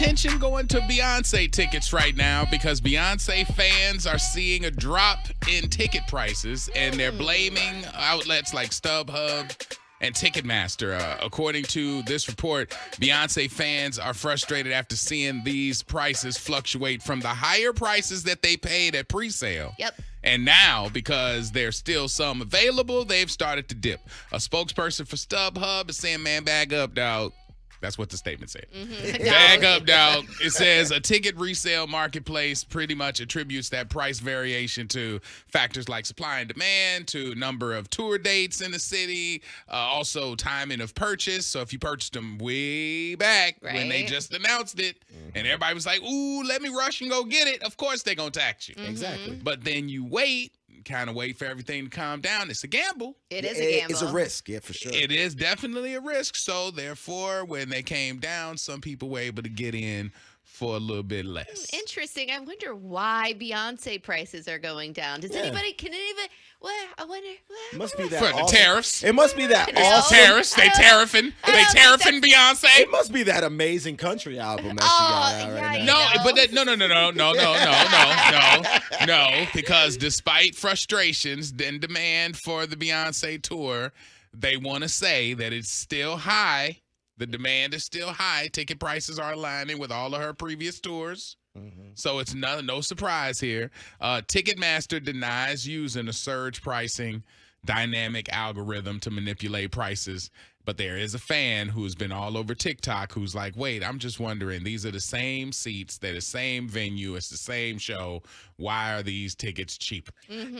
attention going to Beyonce tickets right now because Beyonce fans are seeing a drop in ticket prices, and they're blaming outlets like StubHub and Ticketmaster. According to this report, Beyonce fans are frustrated after seeing these prices fluctuate from the higher prices that they paid at pre-sale. Yep. And now, because there's still some available, they've started to dip. A spokesperson for StubHub is saying, man, bag up, dog. That's what the statement said. Bag up, dog. It says a ticket resale marketplace pretty much attributes that price variation to factors like supply and demand, to number of tour dates in the city, also timing of purchase. So if you purchased them way back when they just announced it, and everybody was like, ooh, let me rush and go get it, of course they're going to tax you. Exactly. But then you wait, kind of wait for everything to calm down. It's a gamble. It is a gamble. It's a risk, yeah, for sure. It is definitely a risk. So therefore, when they came down, some people were able to get in for a little bit less. Interesting. I wonder why Beyonce prices are going down. Can anybody, I wonder. It must be that For the tariffs. It must be that awesome. Tariffs. They tariffing. They tariffing Beyonce. It must be that amazing country album that she got out right now. No, because despite frustrations and demand for the Beyonce tour, they want to say that it's still high. The demand is still high. Ticket prices are aligning with all of her previous tours. So it's no surprise here. Ticketmaster denies using a surge pricing dynamic algorithm to manipulate prices. But there is a fan who's been all over TikTok who's like, wait, I'm just wondering, these are the same seats, they're the same venue, it's the same show. Why are these tickets cheaper?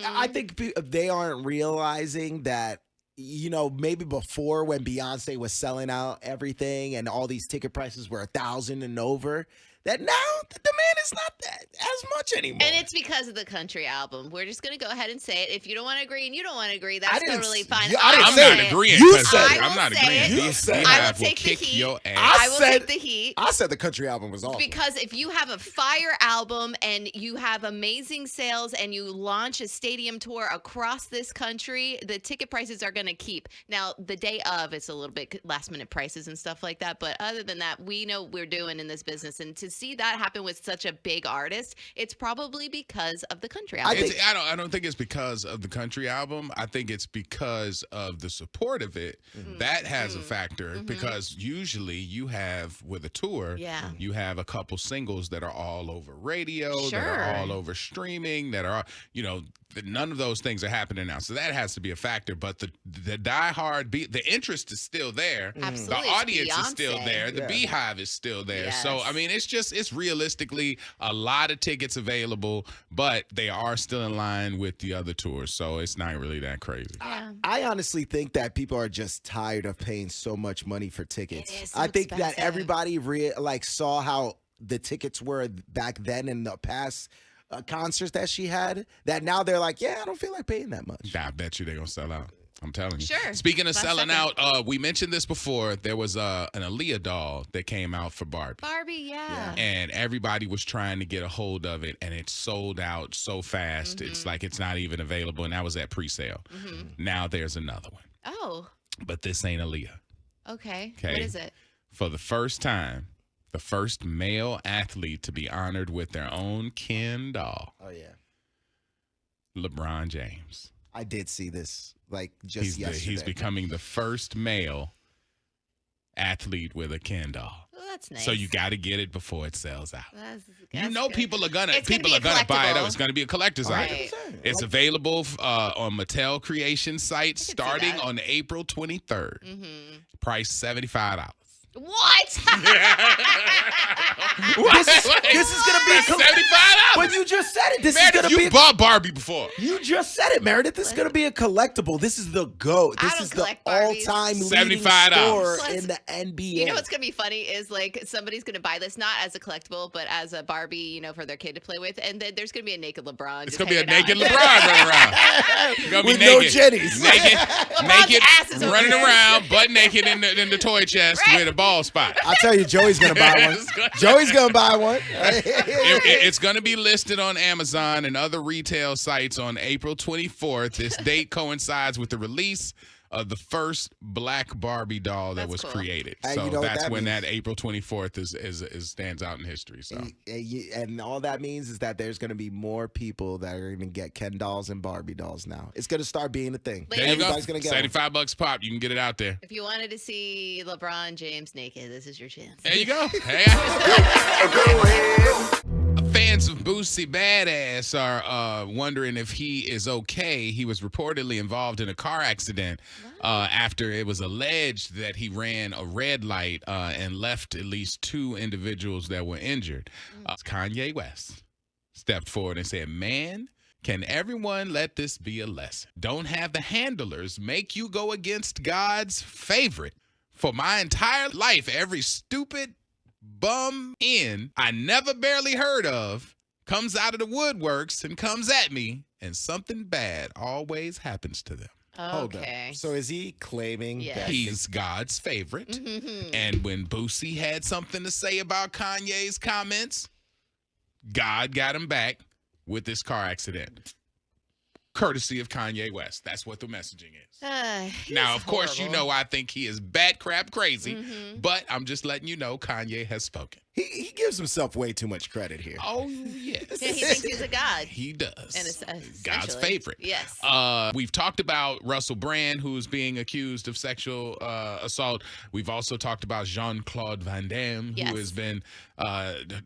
I think they aren't realizing that, you know, maybe before when Beyonce was selling out everything and all these ticket prices were $1,000 and over, that now the demand is not that as much anymore. And it's because of the country album. We're just going to go ahead and say it. If you don't want to agree and you don't want to agree, that's totally fine. I'm not agreeing. You said it. I'm not agreeing. You said it. I will take the heat. I will take the heat. I said the country album was awesome. Because if you have a fire album and you have amazing sales and you launch a stadium tour across this country, the ticket prices are going to keep. Now, the day of, it's a little bit last minute prices and stuff like that. But other than that, we know what we're doing in this business. And to see that happen with such a big artist, it's probably because of the country album. I don't think it's because of the country album. I think it's because of the support of it. That has a factor because usually you have, with a tour, you have a couple singles that are all over radio, that are all over streaming, that are, you know, none of those things are happening now. So that has to be a factor. But the diehard the interest is still there. Absolutely. The audience is still there. The Bey Hive is still there. Yes. So, I mean, it's realistically a lot of tickets available, but they are still in line with the other tours. So it's not really that crazy. I honestly think that people are just tired of paying so much money for tickets. It is so I think expensive. that everybody saw how the tickets were back then in the past concerts that she had, that now they're like, yeah, I don't feel like paying that much. I bet you they're going to sell out. I'm telling you. Sure. Speaking of Last selling second. out, we mentioned this before. There was an Aaliyah doll that came out for Barbie. And everybody was trying to get a hold of it, and it sold out so fast. It's like it's not even available, and that was at pre-sale. Now there's another one. Oh. But this ain't Aaliyah. Okay. What is it? For the first time, the first male athlete to be honored with their own Ken doll. Oh, yeah. LeBron James. I did see this, just yesterday. He's becoming the first male athlete with a Ken doll. Well, that's nice. So you got to get it before it sells out. That's Good. People are gonna It's gonna be a buy it up. collectible. It's gonna be a collector's Right. item. It's available on Mattel Creation sites starting that. on April 23rd. Price $75. What? This is gonna be $75. But you just said it. This is Meredith, gonna be. you bought Barbie before. You just said it, Meredith. This is gonna be a collectible. This is the GOAT. I This don't is the collect Barbies. all-time leading $75. store Plus, in the NBA. You know what's going to be funny is somebody's going to buy this not as a collectible, but as a Barbie, for their kid to play with. And then there's going to be a naked LeBron. It's just gonna be a hanging naked out. LeBron running around. It's gonna be With no naked. jennies. Naked, ass is over running there. around, butt naked in the toy chest with a ball spot. I'll tell you, Joey's gonna buy one. Joey's gonna buy one. It's going to be listed on Amazon and other retail sites on April 24th. This date coincides with the release the first black Barbie doll that was cool. created. Hey, So you know what that's that when means? that April 24th is stands out in history. So And all that means is that there's going to be more people that are going to get Ken dolls and Barbie dolls now. It's going to start being a thing. There there you go. Everybody's going to get one. $75 pop. You can get it out there. If you wanted to see LeBron James naked, this is your chance. There you go. Hey, fans of Boosie Badass are wondering if he is okay. He was reportedly involved in a car accident after it was alleged that he ran a red light and left at least 2 individuals that were injured. Kanye West stepped forward and said, "Man, can everyone let this be a lesson? Don't have the handlers make you go against God's favorite. For my entire life, every stupid bum in I never barely heard of comes out of the woodworks and comes at me, and something bad always happens to them." Hold up. Okay. So is he claiming Yeah. that He's God's favorite. Mhm. And when Boosie had something to say about Kanye's comments, God got him back with this car accident. Courtesy of Kanye West. That's what the messaging is. He's Now, of course, you horrible. know I think he is bat crap crazy, Mhm. but I'm just letting you know Kanye has spoken. he gives himself way too much credit here. Oh, yes. Yeah, he thinks he's a god. He does. And it's God's essentially. favorite. Yes. We've talked about Russell Brand, who's being accused of sexual assault. We've also talked about Jean-Claude Van Damme, Yes. who has been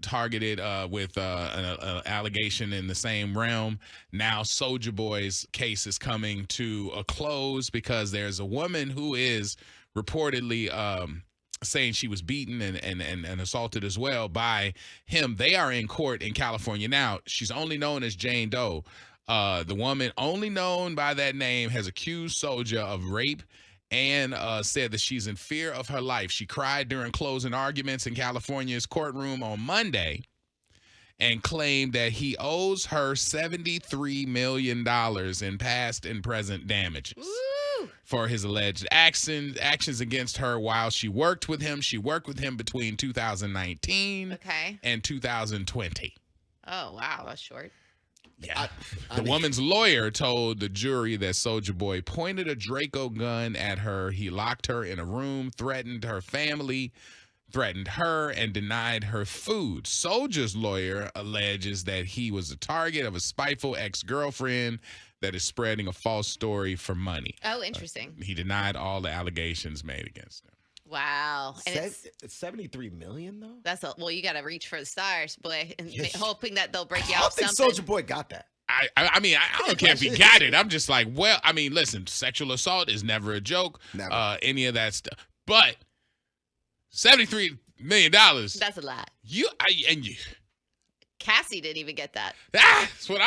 targeted with an allegation in the same realm. Now, Soulja Boy's case is coming to a close because there's a woman who is reportedly saying she was beaten and assaulted as well by him. They are in court in California now. She's only known as Jane Doe. The woman, only known by that name, has accused Soulja of rape and said that she's in fear of her life. She cried during closing arguments in California's courtroom on Monday and claimed that he owes her $73 million in past and present damages. Woo! For his alleged actions against her while she worked with him. She worked with him between 2019 Okay. and 2020. Oh, wow. That's short. Yeah. The woman's lawyer told the jury that Soulja Boy pointed a Draco gun at her. He locked her in a room, threatened her family, threatened her, and denied her food. Soulja's lawyer alleges that he was the target of a spiteful ex-girlfriend that is spreading a false story for money. Oh, interesting. He denied all the allegations made against him. Wow. And It's 73 million though. well, you got to reach for the stars, boy, and Yeah. hoping that they'll break you I out don't with think something. Soulja Boy got that. I mean, I don't care if he got it. I'm just like, well, I mean, listen, sexual assault is never a joke. Never. Any of that stuff. But $73 million. That's a lot. You. Cassie didn't even get that. That's what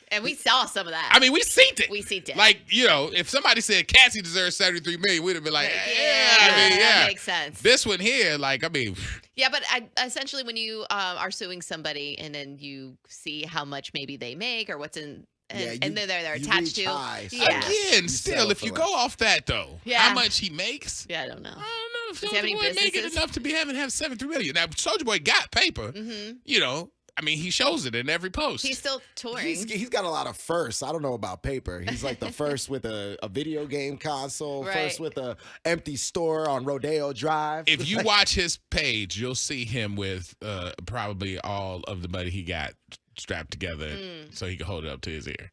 And we saw some of that. I mean, we seen it. We seen it. Like, you know, if somebody said Cassie deserves $73 million, we'd have been like, yeah, I mean, that yeah. makes sense. This one here, like, I mean, Yeah, but essentially when you are suing somebody and then you see how much maybe they make or what's in, and then they're you attached reach to. high, so Yeah. again, you still, settle if you for go less. off that though, Yeah. how much he makes? Yeah, I don't know. I don't know if Does he have Soulja any Boy making businesses? enough to be having to have $73 million. Now, Soulja Boy got paper. Mm-hmm. You know, I mean, he shows it in every post. He's still touring. He's got a lot of firsts. I don't know about paper. He's like the first with a video game console, Right. first with a empty store on Rodeo Drive. If you watch his page, you'll see him with probably all of the money he got strapped together so he could hold it up to his ear.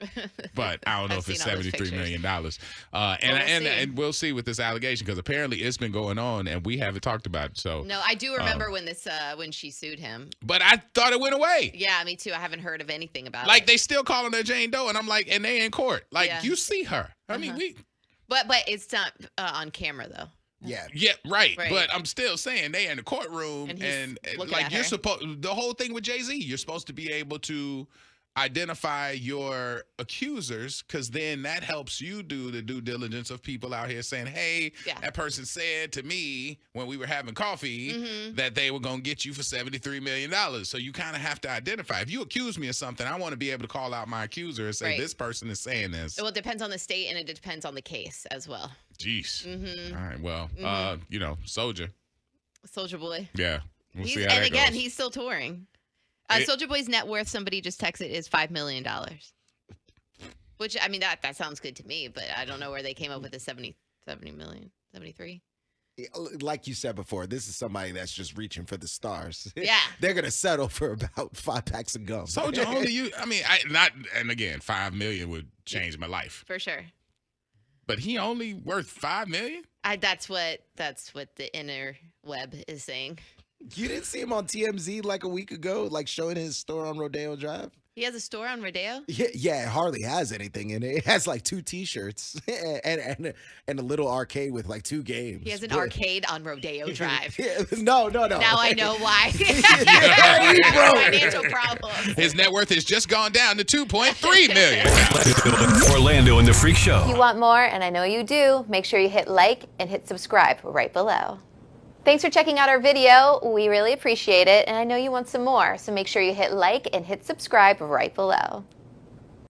But I don't know I've if it's seen all those $73 million. And see. and we'll see with this allegation because apparently it's been going on and we haven't talked about it. So, No, I do remember when she sued him. but I thought it went away. Yeah, me too. I haven't heard of anything about Like it. they still calling her Jane Doe, and I'm like, and they in court. Like Yeah. you see her. I mean, Uh-huh. But it's not on camera though. yeah. yeah, right. Right. But I'm still saying they in the courtroom, And he's and looking like at you're her. supposed. The whole thing with Jay-Z, you're supposed to be able to identify your accusers because then that helps you do the due diligence of people out here saying, hey, Yeah. that person said to me when we were having coffee Mhm. that they were going to get you for $73 million. So you kind of have to identify. If you accuse me of something, I want to be able to call out my accuser and say, Right. this person is saying this. Well, it depends on the state and it depends on the case as well. Jeez. Mm-hmm. All right. Well, you know, Soulja. Soulja Boy. Yeah. We'll see how And that again, goes. he's still touring. It- Soulja Boy's net worth, somebody just texted, is $5 million. Which, I mean, that sounds good to me, but I don't know where they came up with the 73 70 million, 73. Like you said before, this is somebody that's just reaching for the stars. Yeah. They're going to settle for about 5 packs of gum. Soulja only and again, 5 million would change my life. For sure. But he only worth 5 million? That's what the inner web is saying. You didn't see him on TMZ like a week ago, like showing his store on Rodeo Drive? He has a store on Rodeo? Yeah, it hardly has anything in it. It has like 2 T-shirts and a little arcade with like 2 games. He has an arcade on Rodeo Drive. No. Now I know why. Financial problems. His net worth has just gone down to $2.3 million. Orlando and the Freak Show. You want more, and I know you do, make sure you hit like and hit subscribe right below. Thanks for checking out our video. We really appreciate it, and I know you want some more, so make sure you hit like and hit subscribe right below.